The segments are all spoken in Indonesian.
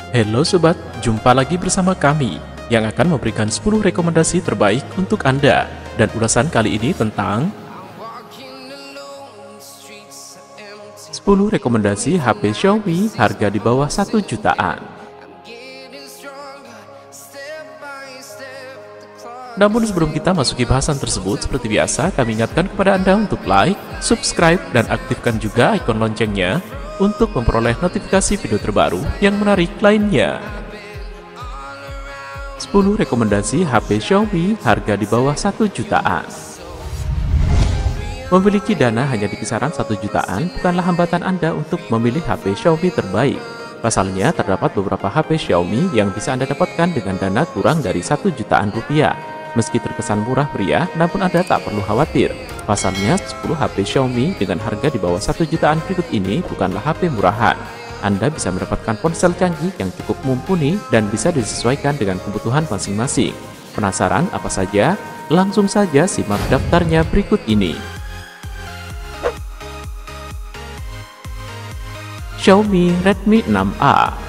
Halo sobat, jumpa lagi bersama kami yang akan memberikan 10 rekomendasi terbaik untuk Anda. Dan ulasan kali ini tentang 10 rekomendasi HP Xiaomi harga di bawah 1 jutaan. Namun sebelum kita masuki bahasan tersebut, seperti biasa kami ingatkan kepada Anda untuk like, subscribe, dan aktifkan juga ikon loncengnya untuk memperoleh notifikasi video terbaru yang menarik lainnya. 10 rekomendasi HP Xiaomi harga di bawah 1 jutaan. Memiliki dana hanya di kisaran 1 jutaan bukanlah hambatan Anda untuk memilih HP Xiaomi terbaik. Pasalnya, terdapat beberapa HP Xiaomi yang bisa Anda dapatkan dengan dana kurang dari 1 jutaan rupiah. Meski terkesan murah meriah, namun Anda tak perlu khawatir. Pasalnya, 10 HP Xiaomi dengan harga di bawah 1 jutaan berikut ini bukanlah HP murahan. Anda bisa mendapatkan ponsel canggih yang cukup mumpuni dan bisa disesuaikan dengan kebutuhan masing-masing. Penasaran apa saja? Langsung saja simak daftarnya berikut ini. Xiaomi Redmi 6A.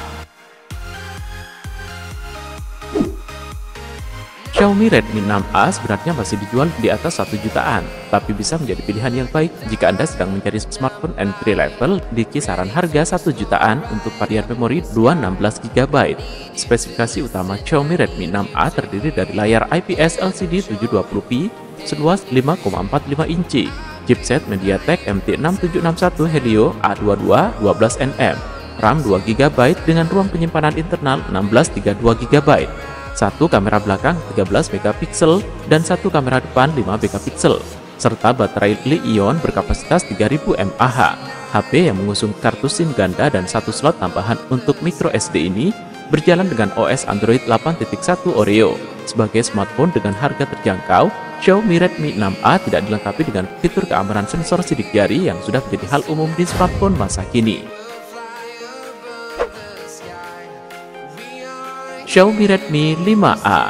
Xiaomi Redmi 6A sebenarnya masih dijual di atas 1 jutaan, tapi bisa menjadi pilihan yang baik jika Anda sedang mencari smartphone entry level di kisaran harga 1 jutaan untuk varian memori 216GB. Spesifikasi utama Xiaomi Redmi 6A terdiri dari layar IPS LCD 720p seluas 5,45 inci, chipset MediaTek MT6761 Helio A22 12nm, RAM 2GB dengan ruang penyimpanan internal 1632GB, satu kamera belakang 13 megapiksel dan satu kamera depan 5 megapiksel, serta baterai Li-ion berkapasitas 3000 mAh. HP yang mengusung kartu SIM ganda dan satu slot tambahan untuk micro SD ini berjalan dengan OS Android 8.1 Oreo. Sebagai smartphone dengan harga terjangkau, Xiaomi Redmi 6A tidak dilengkapi dengan fitur keamanan sensor sidik jari yang sudah menjadi hal umum di smartphone masa kini. Xiaomi Redmi 5A.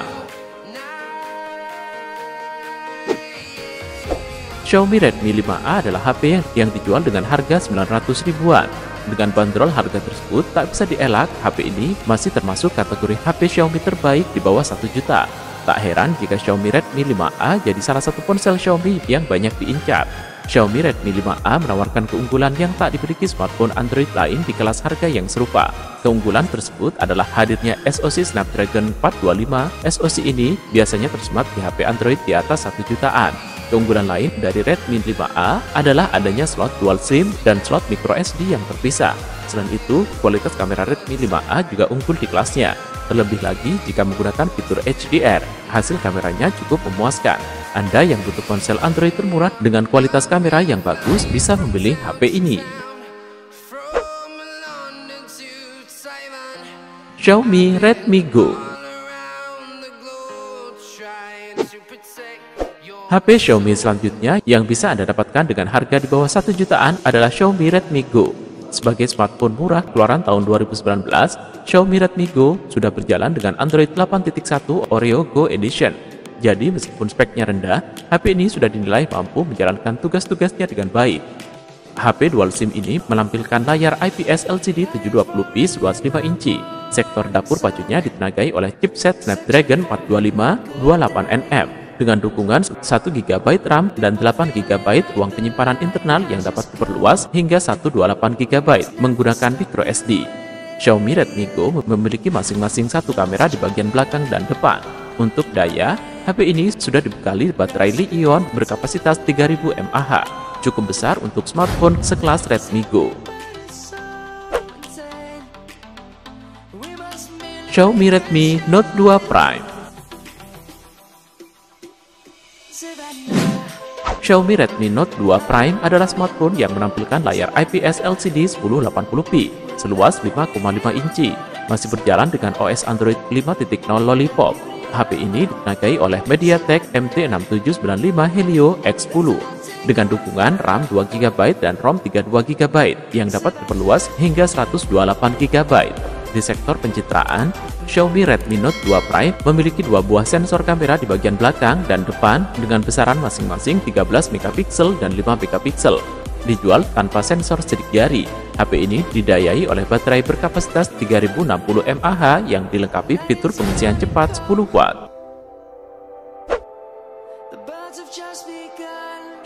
Xiaomi Redmi 5A adalah HP yang dijual dengan harga 900 ribuan. Dengan bandrol harga tersebut, tak bisa dielak, HP ini masih termasuk kategori HP Xiaomi terbaik di bawah 1 juta. Tak heran jika Xiaomi Redmi 5A jadi salah satu ponsel Xiaomi yang banyak diincar. Xiaomi Redmi 5A menawarkan keunggulan yang tak dimiliki smartphone Android lain di kelas harga yang serupa. Keunggulan tersebut adalah hadirnya SoC Snapdragon 425. SoC ini biasanya tersemat di HP Android di atas 1 jutaan. Keunggulan lain dari Redmi 5A adalah adanya slot dual SIM dan slot micro SD yang terpisah. Selain itu, kualitas kamera Redmi 5A juga unggul di kelasnya. Terlebih lagi jika menggunakan fitur HDR, hasil kameranya cukup memuaskan. Anda yang butuh ponsel Android termurah dengan kualitas kamera yang bagus bisa memilih HP ini. Xiaomi Redmi Go. HP Xiaomi selanjutnya yang bisa Anda dapatkan dengan harga di bawah 1 jutaan adalah Xiaomi Redmi Go. Sebagai smartphone murah keluaran tahun 2019, Xiaomi Redmi Go sudah berjalan dengan Android 8.1 Oreo Go Edition. Jadi meskipun speknya rendah, HP ini sudah dinilai mampu menjalankan tugas-tugasnya dengan baik. HP dual SIM ini menampilkan layar IPS LCD 720p seluas 5 inci. Sektor dapur pacunya ditenagai oleh chipset Snapdragon 425 28nm. Dengan dukungan 1GB RAM dan 8GB ruang penyimpanan internal yang dapat diperluas hingga 128GB menggunakan micro SD. Xiaomi Redmi Go memiliki masing-masing satu kamera di bagian belakang dan depan. Untuk daya, HP ini sudah dibekali baterai Li-ion berkapasitas 3000 mAh, cukup besar untuk smartphone sekelas Redmi Go. Xiaomi Redmi Note 2 Prime. Xiaomi Redmi Note 2 Prime adalah smartphone yang menampilkan layar IPS LCD 1080p seluas 5,5 inci, masih berjalan dengan OS Android 5.0 Lollipop. HP ini ditenagai oleh MediaTek MT6795 Helio X10 dengan dukungan RAM 2GB dan ROM 32GB yang dapat diperluas hingga 128GB. Di sektor pencitraan, Xiaomi Redmi Note 2 Prime memiliki dua buah sensor kamera di bagian belakang dan depan dengan besaran masing-masing 13 megapiksel dan 5 megapiksel. dijual tanpa sensor sidik jari. HP ini didayai oleh baterai berkapasitas 3060 mAh yang dilengkapi fitur pengisian cepat 10 watt.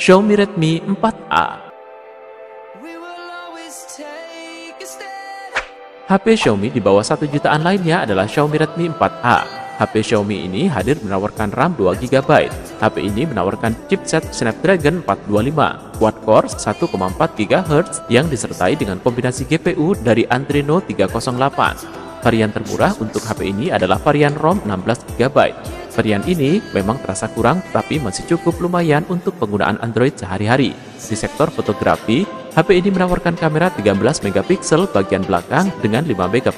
Xiaomi Redmi 4A. HP Xiaomi di bawah 1 jutaan lainnya adalah Xiaomi Redmi 4A. HP Xiaomi ini hadir menawarkan RAM 2GB. HP ini menawarkan chipset Snapdragon 425, quad-core 1,4 GHz yang disertai dengan kombinasi GPU dari Adreno 308. Varian termurah untuk HP ini adalah varian ROM 16GB. Varian ini memang terasa kurang, tapi masih cukup lumayan untuk penggunaan Android sehari-hari. Di sektor fotografi, HP ini menawarkan kamera 13MP bagian belakang dengan 5MP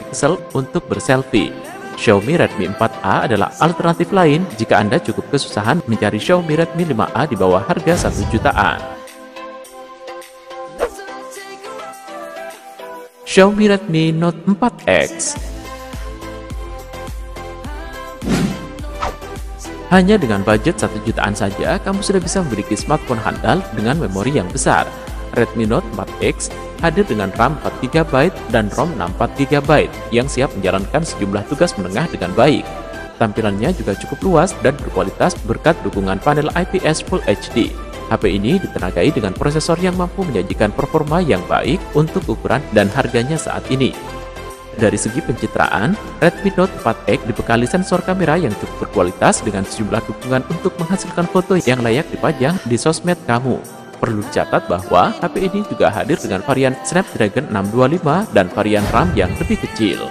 untuk berselfie. Xiaomi Redmi 4A adalah alternatif lain jika Anda cukup kesusahan mencari Xiaomi Redmi 5A di bawah harga 1 jutaan. Xiaomi Redmi Note 4X. Hanya dengan budget 1 jutaan saja, kamu sudah bisa memiliki smartphone handal dengan memori yang besar. Redmi Note 4X hadir dengan RAM 4GB dan ROM 64GB yang siap menjalankan sejumlah tugas menengah dengan baik. Tampilannya juga cukup luas dan berkualitas berkat dukungan panel IPS Full HD. HP ini ditenagai dengan prosesor yang mampu menyajikan performa yang baik untuk ukuran dan harganya saat ini. Dari segi pencitraan, Redmi Note 4X dibekali sensor kamera yang cukup berkualitas dengan sejumlah dukungan untuk menghasilkan foto yang layak dipajang di sosmed kamu. Perlu dicatat bahwa HP ini juga hadir dengan varian Snapdragon 625 dan varian RAM yang lebih kecil.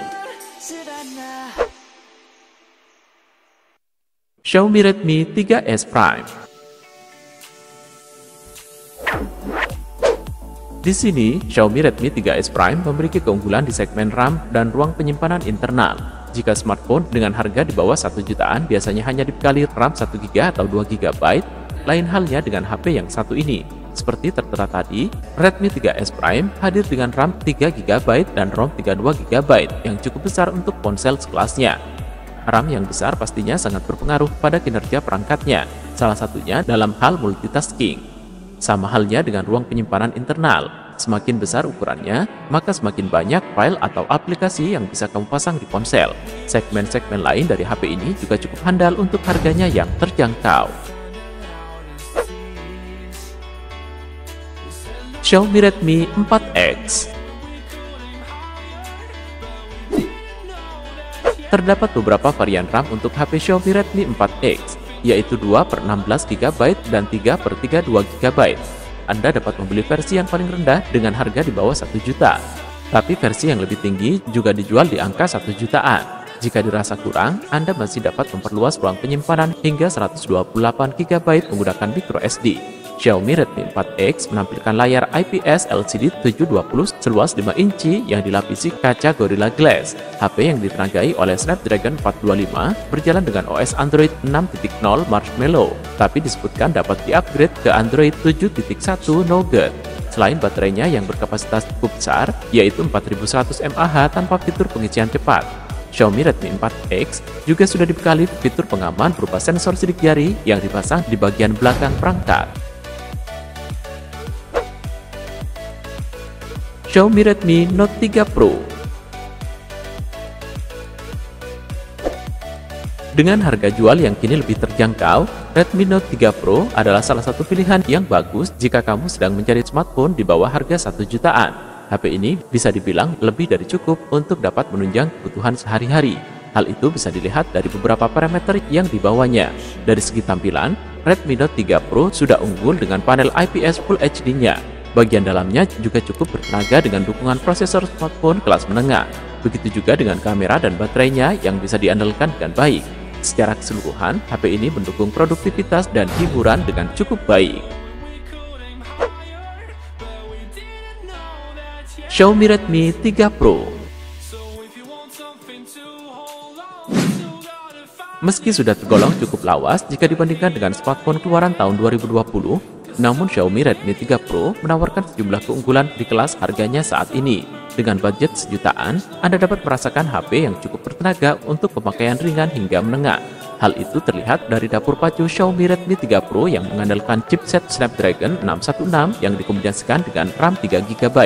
Xiaomi Redmi 3S Prime. Di sini, Xiaomi Redmi 3S Prime memiliki keunggulan di segmen RAM dan ruang penyimpanan internal. Jika smartphone dengan harga di bawah 1 jutaan biasanya hanya dibekali RAM 1GB atau 2GB, lain halnya dengan HP yang satu ini. Seperti tertera tadi, Redmi 3S Prime hadir dengan RAM 3GB dan ROM 32GB yang cukup besar untuk ponsel sekelasnya. RAM yang besar pastinya sangat berpengaruh pada kinerja perangkatnya, salah satunya dalam hal multitasking. Sama halnya dengan ruang penyimpanan internal. Semakin besar ukurannya, maka semakin banyak file atau aplikasi yang bisa kamu pasang di ponsel. Segmen-segmen lain dari HP ini juga cukup handal untuk harganya yang terjangkau. Xiaomi Redmi 4X. Terdapat beberapa varian RAM untuk HP Xiaomi Redmi 4X, yaitu 2/16GB dan 3/32GB. Anda dapat membeli versi yang paling rendah dengan harga di bawah 1 juta. Tapi versi yang lebih tinggi juga dijual di angka 1 jutaan. Jika dirasa kurang, Anda masih dapat memperluas ruang penyimpanan hingga 128GB menggunakan microSD. Xiaomi Redmi 4X menampilkan layar IPS LCD 720 seluas 5 inci yang dilapisi kaca Gorilla Glass. HP yang ditenagai oleh Snapdragon 425 berjalan dengan OS Android 6.0 Marshmallow, tapi disebutkan dapat di-upgrade ke Android 7.1 Nougat. Selain baterainya yang berkapasitas cukup besar, yaitu 4100 mAh tanpa fitur pengisian cepat, Xiaomi Redmi 4X juga sudah dibekali fitur pengaman berupa sensor sidik jari yang dipasang di bagian belakang perangkat. Xiaomi Redmi Note 3 Pro. Dengan harga jual yang kini lebih terjangkau, Redmi Note 3 Pro adalah salah satu pilihan yang bagus jika kamu sedang mencari smartphone di bawah harga 1 jutaan. HP ini bisa dibilang lebih dari cukup untuk dapat menunjang kebutuhan sehari-hari. Hal itu bisa dilihat dari beberapa parameter yang dibawanya. Dari segi tampilan, Redmi Note 3 Pro sudah unggul dengan panel IPS Full HD-nya. Bagian dalamnya juga cukup bertenaga dengan dukungan prosesor smartphone kelas menengah. Begitu juga dengan kamera dan baterainya yang bisa diandalkan dengan baik. Secara keseluruhan, HP ini mendukung produktivitas dan hiburan dengan cukup baik. Xiaomi Redmi 3 Pro. Meski sudah tergolong cukup lawas jika dibandingkan dengan smartphone keluaran tahun 2020, namun Xiaomi Redmi 3 Pro menawarkan sejumlah keunggulan di kelas harganya saat ini. Dengan budget sejutaan, Anda dapat merasakan HP yang cukup bertenaga untuk pemakaian ringan hingga menengah. Hal itu terlihat dari dapur pacu Xiaomi Redmi 3 Pro yang mengandalkan chipset Snapdragon 616 yang dikombinasikan dengan RAM 3GB.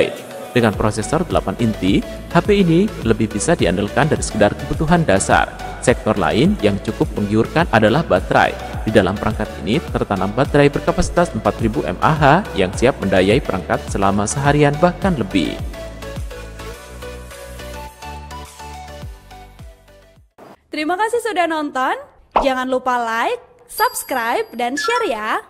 Dengan prosesor 8 inti, HP ini lebih bisa diandalkan dari sekedar kebutuhan dasar. Sektor lain yang cukup menggiurkan adalah baterai. Di dalam perangkat ini tertanam baterai berkapasitas 4000 mAh yang siap mendayai perangkat selama seharian bahkan lebih. Terima kasih sudah nonton. Jangan lupa like, subscribe, dan share ya.